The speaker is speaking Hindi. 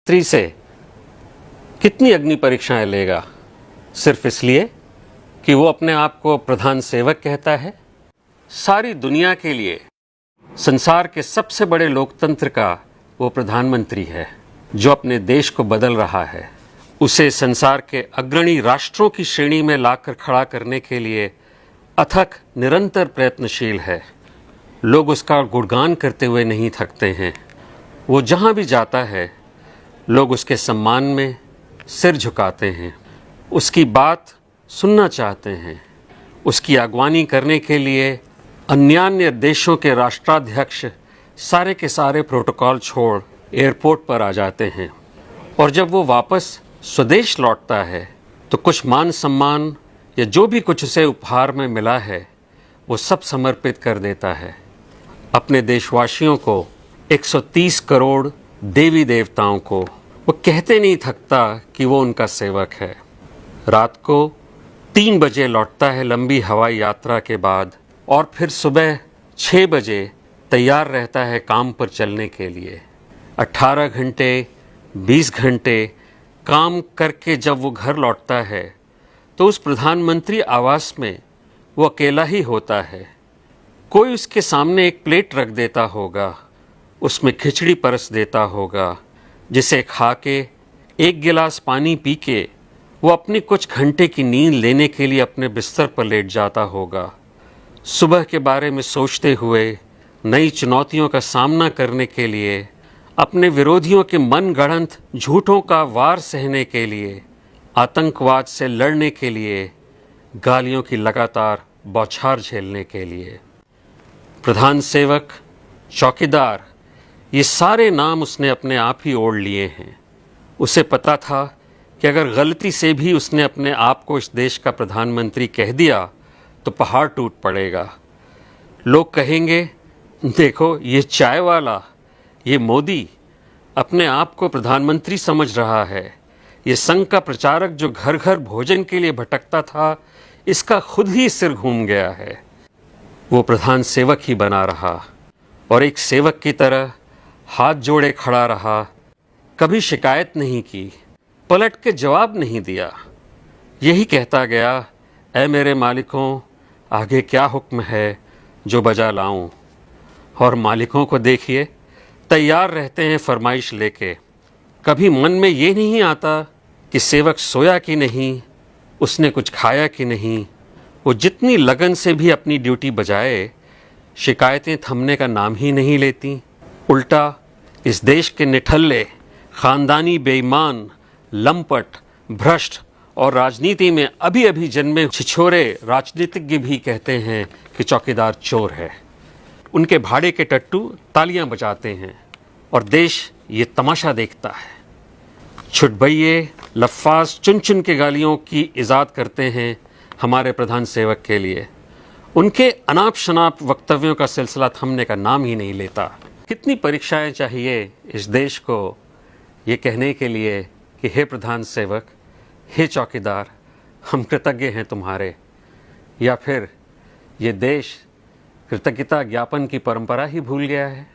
स्त्री से कितनी अग्नि परीक्षाएं लेगा सिर्फ इसलिए कि वो अपने आप को प्रधान सेवक कहता है। सारी दुनिया के लिए संसार के सबसे बड़े लोकतंत्र का वो प्रधानमंत्री है जो अपने देश को बदल रहा है, उसे संसार के अग्रणी राष्ट्रों की श्रेणी में लाकर खड़ा करने के लिए अथक निरंतर प्रयत्नशील है। लोग उसका गुणगान करते हुए नहीं थकते हैं। वो जहाँ भी जाता है लोग उसके सम्मान में सिर झुकाते हैं, उसकी बात सुनना चाहते हैं। उसकी अगवानी करने के लिए अन्यान्य देशों के राष्ट्राध्यक्ष सारे के सारे प्रोटोकॉल छोड़ एयरपोर्ट पर आ जाते हैं और जब वो वापस स्वदेश लौटता है तो कुछ मान सम्मान या जो भी कुछ उसे उपहार में मिला है वो सब समर्पित कर देता है। अपने देशवासियों को 130 करोड़ देवी देवताओं को वो कहते नहीं थकता कि वो उनका सेवक है। रात को 3 बजे लौटता है लंबी हवाई यात्रा के बाद और फिर सुबह 6 बजे तैयार रहता है काम पर चलने के लिए। 18 घंटे 20 घंटे काम करके जब वो घर लौटता है तो उस प्रधानमंत्री आवास में वो अकेला ही होता है। कोई उसके सामने एक प्लेट रख देता होगा, उसमें खिचड़ी परस देता होगा, जिसे खा के 1 गिलास पानी पी के वो अपनी कुछ घंटे की नींद लेने के लिए अपने बिस्तर पर लेट जाता होगा। सुबह के बारे में सोचते हुए नई चुनौतियों का सामना करने के लिए, अपने विरोधियों के मनगढ़ंत झूठों का वार सहने के लिए, आतंकवाद से लड़ने के लिए, गालियों की लगातार बौछार झेलने के लिए। प्रधान सेवक, चौकीदार, ये सारे नाम उसने अपने आप ही ओढ़ लिए हैं। उसे पता था कि अगर गलती से भी उसने अपने आप को इस देश का प्रधानमंत्री कह दिया तो पहाड़ टूट पड़ेगा। लोग कहेंगे, देखो ये चाय वाला, ये मोदी अपने आप को प्रधानमंत्री समझ रहा है। ये संघ का प्रचारक जो घर घर भोजन के लिए भटकता था, इसका खुद ही सिर घूम गया है। वो प्रधान सेवक ही बना रहा और एक सेवक की तरह हाथ जोड़े खड़ा रहा। कभी शिकायत नहीं की, पलट के जवाब नहीं दिया। यही कहता गया, ऐ मेरे मालिकों, आगे क्या हुक्म है जो बजा लाऊं। और मालिकों को देखिए, तैयार रहते हैं फरमाइश लेके। कभी मन में ये नहीं आता कि सेवक सोया कि नहीं, उसने कुछ खाया कि नहीं। वो जितनी लगन से भी अपनी ड्यूटी बजाए, शिकायतें थमने का नाम ही नहीं लेती। उल्टा इस देश के निठल्ले, ख़ानदानी, बेईमान, लंपट, भ्रष्ट और राजनीति में अभी अभी जन्मे छिछोरे राजनीतिज्ञ भी कहते हैं कि चौकीदार चोर है। उनके भाड़े के टट्टू तालियां बजाते हैं और देश ये तमाशा देखता है। छुटभइये लफ्फाज चुन चुन के गालियों की इजाद करते हैं हमारे प्रधान सेवक के लिए। उनके अनाप शनाप वक्तव्यों का सिलसिला थमने का नाम ही नहीं लेता। कितनी परीक्षाएं चाहिए इस देश को ये कहने के लिए कि हे प्रधान सेवक, हे चौकीदार, हम कृतज्ञ हैं तुम्हारे। या फिर ये देश कृतज्ञता ज्ञापन की परंपरा ही भूल गया है।